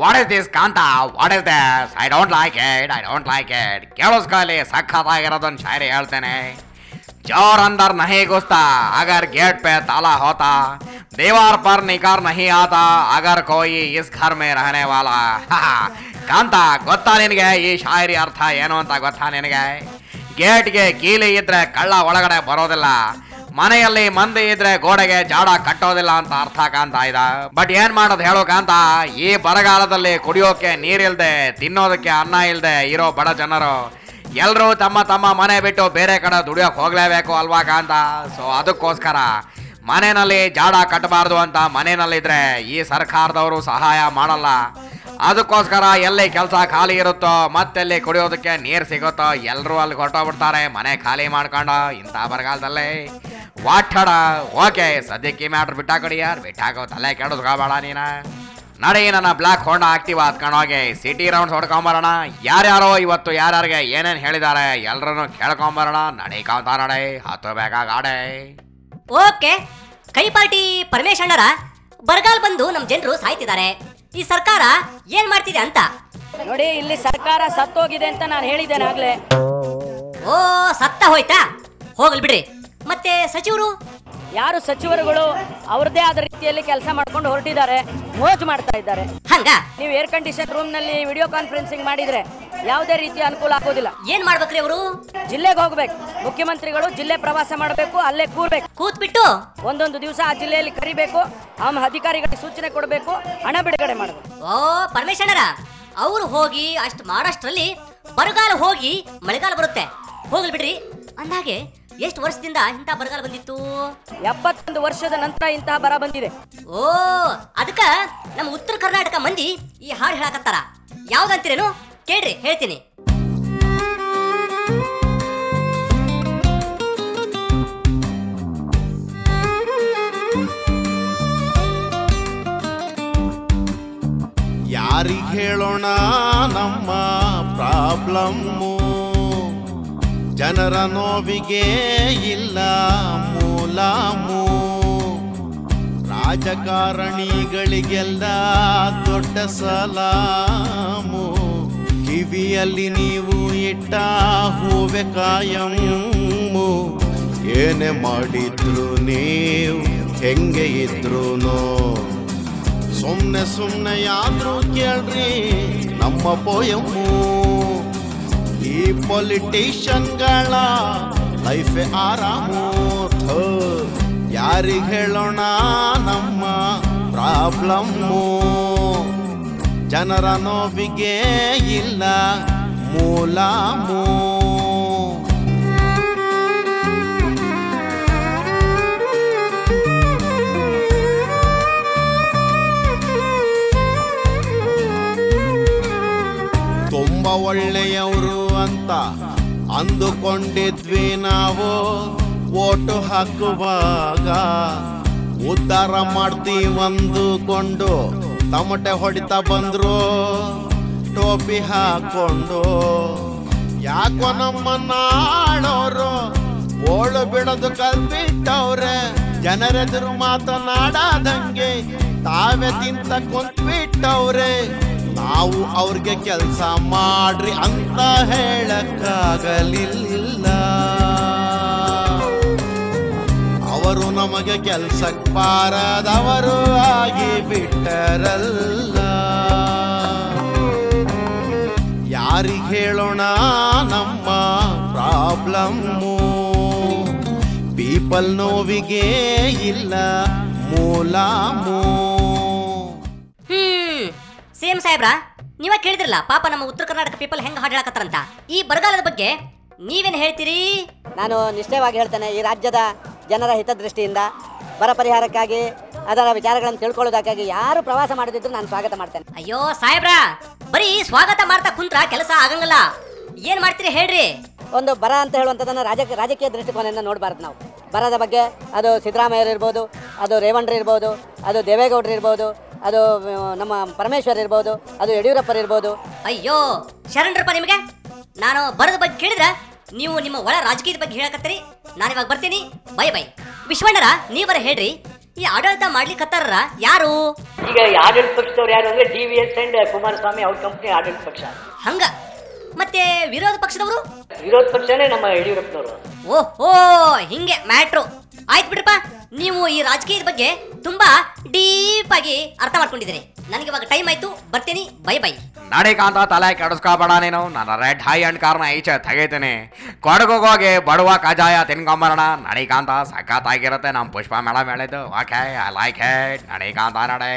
What is this Kanta, what is this, I don't like it. ಕೇಳಿಸ್ಕೊಳ್ಳಿ, ಸಖತ್ತಾಗಿರೋದೊಂದು ಶಾಯರಿ ಹೇಳ್ತೇನೆ. चोर अंदर नहीं घुसता अगर गेट पे ताला होता, दीवार पर निकार नहीं आता अगर कोई इस घर में रहने वाला. ಕಾಂತ, ಗೊತ್ತಾ ನಿನಗೆ ಈ ಶಾಯರಿ ಅರ್ಥ ಏನು ಅಂತ ಗೊತ್ತಾ ನಿನಗೆ? ಗೇಟ್ಗೆ ಕೀಲಿ ಇದ್ರೆ ಕಳ್ಳ ಒಳಗಡೆ ಬರೋದಿಲ್ಲ, ಮನೆಯಲ್ಲಿ ಮಂದಿ ಇದ್ರೆ ಗೋಡೆಗೆ ಜಾಡ ಕಟ್ಟೋದಿಲ್ಲ ಅಂತ ಅರ್ಥ ಕಾಂತ ಇದ. ಬಟ್ ಏನ್ ಮಾಡೋದು ಹೇಳೋ ಕಾಂತ, ಈ ಬರಗಾಲದಲ್ಲಿ ಕುಡಿಯೋಕೆ ನೀರಿಲ್ದೆ, ತಿನ್ನೋದಕ್ಕೆ ಅನ್ನ ಇಲ್ದೆ ಇರೋ ಬಡ ಜನರು ಎಲ್ಲರೂ ತಮ್ಮ ತಮ್ಮ ಮನೆ ಬಿಟ್ಟು ಬೇರೆ ಕಡೆ ದುಡಿಯೋಕೆ ಹೋಗ್ಲೇಬೇಕು ಅಲ್ವಾ ಕಾಂತ? ಸೊ ಅದಕ್ಕೋಸ್ಕರ ಮನೆಯಲ್ಲಿ ಜಾಡ ಕಟ್ಟಬಾರ್ದು ಅಂತ ಮನೆಯಲ್ಲಿದ್ರೆ ಈ ಸರ್ಕಾರದವರು ಸಹಾಯ ಮಾಡಲ್ಲ. ಅದಕ್ಕೋಸ್ಕರ ಎಲ್ಲಿ ಕೆಲಸ ಖಾಲಿ ಇರುತ್ತೋ ಮತ್ತೆಲ್ಲಿ ಕುಡಿಯೋದಕ್ಕೆ ನೀರು ಸಿಗುತ್ತೋ ಎಲ್ಲರೂ ಅಲ್ಲಿ ಹೊರಟೋಗ್ಬಿಡ್ತಾರೆ ಮನೆ ಖಾಲಿ ಮಾಡ್ಕೊಂಡು ಇಂಥ ಬರಗಾಲದಲ್ಲಿ. ವಾಟಡ ಓಕೆ, ಸದ್ಯಕ್ಕೆ ಮ್ಯಾಟ್ರ್ ಬಿಟ್ಟಾಕೊಡಿ ಯಾರು, ಬಿಟ್ಟಾಕೋ, ತಲೆ ಕೆಡಿಸ್ಕೋಬೇಡ ನೀನ. ನಡಿ, ನನ್ನ ಬ್ಲ್ಯಾಕ್ ಹೋಂಡಾ ಆಕ್ಟಿವ್ ಹತ್ಕೊಂಡೋಗಿ ಸಿಟಿ ರೌಂಡ್ಸ್ ಹೊಡ್ಕೊಂಬರೋಣ. ಯಾರ್ಯಾರೋ ಇವತ್ತು ಯಾರ್ಯಾರಿಗೆ ಏನೇನು ಹೇಳಿದ್ದಾರೆ ಎಲ್ಲರನ್ನು ಕೇಳ್ಕೊಂಬರೋಣ. ನಡಿ ಕಾಂತ, ನಡೆ, ಹತ್ತು ಬೇಕಾ ಗಾಡೆ. ಓಕೆ, ಕೈ ಪಾರ್ಟಿ ಪರಮೇಶ್ ಅಣ್ಣರ, ಬರಗಾಲ ಬಂದು ನಮ್ಮ ಜನರು ಸಾಯ್ತಿದ್ದಾರೆ, ಈ ಸರ್ಕಾರ ಏನ್ ಮಾಡ್ತಿದೆ ಅಂತ ನೋಡಿ. ಇಲ್ಲಿ ಸರ್ಕಾರ ಸತ್ತೋಗಿದೆ ಅಂತ ನಾನು ಹೇಳಿದ್ದೇನೆ ಆಗ್ಲೇ. ಓ, ಸತ್ತ ಹೋಯ್ತಾ? ಹೋಗ್ಲಿ ಬಿಡ್ರಿ. ಮತ್ತೆ ಸಚಿವರು ಯಾರು ಸಚಿವರುಗಳು ಅವ್ರದೇ ಆದ ರೀತಿಯಲ್ಲಿ ಕೆಲಸ ಮಾಡ್ಕೊಂಡು ಹೊರಟಿದ್ದಾರೆ, ಮೋಜು ಮಾಡ್ತಾ ಇದ್ದಾರೆ. ಹಂಗ ನೀವು ಏರ್ ಕಂಡೀಷನ್ ರೂಮ್ ನಲ್ಲಿ ವಿಡಿಯೋ ಕಾನ್ಫರೆನ್ಸಿಂಗ್ ಮಾಡಿದ್ರೆ ಯಾವುದೇ ರೀತಿಯ ಅನುಕೂಲ ಆಗೋದಿಲ್ಲ. ಏನ್ ಮಾಡ್ಬೇಕ್ರಿ ಅವರು? ಜಿಲ್ಲೆಗೆ ಹೋಗ್ಬೇಕು, ಮುಖ್ಯಮಂತ್ರಿಗಳು ಜಿಲ್ಲೆ ಪ್ರವಾಸ ಮಾಡಬೇಕು, ಅಲ್ಲೇ ಕೂತ್ಬಿಟ್ಟು ಒಂದೊಂದು ದಿವಸ ಆ ಜಿಲ್ಲೆಯಲ್ಲಿ ಕರಿಬೇಕು, ಅಧಿಕಾರಿಗಳಿಗೆ ಸೂಚನೆ ಕೊಡಬೇಕು, ಹಣ ಬಿಡುಗಡೆ ಮಾಡಬೇಕು. ಓ ಪರಮೇಶ್ ಅಣ್ಣರ, ಅವ್ರು ಹೋಗಿ ಅಷ್ಟು ಮಾಡಷ್ಟರಲ್ಲಿ ಬರಗಾಲ ಹೋಗಿ ಮಳೆಗಾಲ ಬರುತ್ತೆ. ಹೋಗ್ಲಿ ಬಿಡ್ರಿ. ಅಂದಾಗೆ ಎಷ್ಟು ವರ್ಷದಿಂದ ಇಂಥ ಬರಗಾಲ ಬಂದಿತ್ತು? 71 ವರ್ಷದ ನಂತರ ಇಂತಹ ಬರ ಬಂದಿದೆ. ಓ, ಅದಕ್ಕ ನಮ್ಮ ಉತ್ತರ ಕರ್ನಾಟಕ ಮಂದಿ ಈ ಹಾಡು ಹೇಳಕತ್ತಾರ. ಯಾವ್ದಂತೀರೇನು ಕೇಳ್ರಿ, ಹೇಳ್ತೀನಿ. ಯಾರಿಗೆ ಹೇಳೋಣ ನಮ್ಮ ಪ್ರಾಬ್ಲಮ್ಮು, ಜನರ ನೋವಿಗೆ ಇಲ್ಲ ಮೂಲಾಮು, ರಾಜಕಾರಣಿಗಳಿಗೆಲ್ಲ ದೊಡ್ಡ ಸಲಾಮು, ಕಿವಿಯಲ್ಲಿ ನೀವು ಇಟ್ಟ ಹೂವೆ ಕಾಯಮ್ಮು, ಏನೇ ಮಾಡಿದ್ರು ನೀವು ಹೆಂಗೆ ಇದ್ರೂ ಸುಮ್ನೆ ಸುಮ್ನೆ ಯಾದ್ರು ಕೇಳ್ರಿ ನಮ್ಮ ಪೋಯಮ್ಮು. ಈ ಪೊಲಿಟಿಷಿಯನ್ಗಳ ಲೈಫೆ ಆರಾಮು, ಯಾರಿಗೆ ಹೇಳೋಣ ನಮ್ಮ ಪ್ರಾಬ್ಲಮ್ಮು, ಜನರ ನೋವಿಗೆ ಇಲ್ಲ ಮೂಲಾಮು. ತುಂಬ ಒಳ್ಳೆಯವರು ಅಂತ ಅಂದುಕೊಂಡಿದ್ವಿ ನಾವು, ಓಟು ಹಾಕುವಾಗ ಉದ್ಧಾರ ಮಾಡ್ತೀವಂದುಕೊಂಡು ತಮಟೆ ಹೊಡಿತಾ ಬಂದ್ರು ಟೋಪಿ ಹಾಕೊಂಡು. ಯಾಕೋ ನಮ್ಮ ನಾಡೋರು ಓಳು ಬಿಡೋದು ಕಲ್ಪಿಟ್ಟವ್ರೆ, ಜನರೆದುರು ಮಾತನಾಡದಂಗೆ ತಾವೇ ತಿಂತ ಕುಂತ್ಬಿಟ್ಟವ್ರೆ. ನಾವು ಅವ್ರಿಗೆ ಕೆಲಸ ಮಾಡ್ರಿ ಅಂತ ಹೇಳಕ್ಕಾಗಲಿಲ್ಲ, ಅವರು ನಮಗೆ ಕೆಲ್ಸಕ್ಕೆ ಬಾರದವರು ಆಗಿ ಬಿಟ್ಟರಲ್ಲ. ಯಾರಿಗೆ ಹೇಳೋಣ ನಮ್ಮ ಪ್ರಾಬ್ಲಮ್ಮು, ಪೀಪಲ್ ನೋವಿಗೆ ಇಲ್ಲ ಮೂಲಾಮು. ಸೇಮ್ ಸಾಹೇಬ್ರ, ನೀವ ಕೇಳಿದ್ರಲ್ಲ ಪಾಪ ನಮ್ಮ ಉತ್ತರ ಕರ್ನಾಟಕ ಪೀಪಲ್ ಹೆಂಗ್ ಹಾಡು ಹೇಳಕತ್ತಾರಂತ. ಈ ಬರಗಾಲದ ಬಗ್ಗೆ ನೀವೇನು ಹೇಳ್ತೀರಿ? ನಾನು ನಿಶ್ಚಯವಾಗಿ ಹೇಳ್ತೇನೆ, ಈ ರಾಜ್ಯದ ಜನರ ಹಿತದೃಷ್ಟಿಯಿಂದ ಬರ ಪರಿಹಾರಕ್ಕಾಗಿ ಅದರ ವಿಚಾರಗಳನ್ನು ತಿಳ್ಕೊಳ್ಳೋದಕ್ಕಾಗಿ ಯಾರು ಪ್ರವಾಸ ಮಾಡದಿದ್ರು ನಾನು ಸ್ವಾಗತ ಮಾಡ್ತೇನೆ. ಅಯ್ಯೋ ಸಾಹೇಬ್ರ, ಬರೀ ಸ್ವಾಗತ ಮಾಡ್ತಾ ಕುಂತ್ರ ಕೆಲಸ ಆಗಂಗಿಲ್ಲ. ಏನ್ ಮಾಡ್ತೀರಿ ಹೇಳ್ರಿ? ಒಂದು ಬರ ಅಂತ ಹೇಳುವಂಥದ್ದನ್ನು ರಾಜಕೀಯ ದೃಷ್ಟಿಕೋನದಿಂದ ನೋಡಬಾರ್ದು ನಾವು. ಬರದ ಬಗ್ಗೆ ಅದು ಸಿದ್ದರಾಮಯ್ಯರು ಇರ್ಬೋದು, ಅದು ರೇವಣ್ಣ ಇರ್ಬೋದು, ಅದು ದೇವೇಗೌಡರು ಇರ್ಬೋದು, ಅದು ನಮ್ಮ ಪರಮೇಶ್ವರ್ ಇರ್ಬೋದು, ಅದು ಯಡಿಯೂರಪ್ಪರು ಇರ್ಬೋದು. ಅಯ್ಯೋ ಶರಣರಪ್ಪ, ನಿಮಗೆ ನಾನು ಬರದ ಬಗ್ಗೆ ಕೇಳಿದ್ರೆ ನೀವು ನಿಮ್ಮ ಒಳ ರಾಜಕೀಯದ ಬಗ್ಗೆ ಹೇಳಕತ್ತೀರಿ. ನಾನು ಇವಾಗ ಬರ್ತೀನಿ. Bye bye. ವಿಶ್ವಣ್ಣರ, ನೀವರ ಹೇಳ್ರಿ, ಈ ಆಡಳಿತ ಮಾಡ್ಲಿಕ್ಕತ್ತಾರ ಯಾರು? ಈಗ ಈ ಆಡಳಿತ ಪಕ್ಷದವ್ರು ಯಾರು ಅಂದ್ರೆ DVS ಅಂಡ್ ಕುಮಾರಸ್ವಾಮಿ ಅವ್ರ ಕಂಪ್ನಿ ಆಡಳಿತ ಪಕ್ಷ. ಹಂಗ ಮತ್ತೆ ವಿರೋಧ ಪಕ್ಷದವರು? ವಿರೋಧ ಪಕ್ಷನೇ ನಮ್ಮ ಯಡಿಯೂರಪ್ಪನವರು. ಓಹೋ ಹಿಂಗೆ ಮ್ಯಾಟ್ರು. ಆಯ್ತು ಬಿಡ್ರಪ್ಪ, ನೀವು ಈ ರಾಜಕೀಯದ ಬಗ್ಗೆ ತುಂಬಾ ಡೀಪ್ ಆಗಿ ಅರ್ಥ ಮಾಡ್ಕೊಂಡಿದ್ದೀರಿ. ನನಗೆ ಇವಾಗ ಟೈಮ್ ಆಯ್ತು, ಬರ್ತೀನಿ. Bye bye. ನಡಿಕಾಂತ ತಲೆ ಕೆಡಿಸ್ಕೋಬೇಡ ನೀನು. ನನ್ನ ರೆಡ್ ಹೈ ಅಂಡ್ ಕಾರ್ನ ಈಚೆ ತೆಗಿತೀನಿ. ಕೊಡಗೋಗಿ ಬಡವ ಕಜಾಯ ತಿನ್ಕೊಂಬರೋಣ. ನಡಿಕಾಂತ ಸಖತ್ತಾಗಿರುತ್ತೆ. ನಮ್ಮ ಪುಷ್ಪ ಮೇಡಮ್ ಹೇಳಿದ್ದು. Okay, I like it. ನಡಿಕಾಂತ ನಡೆ.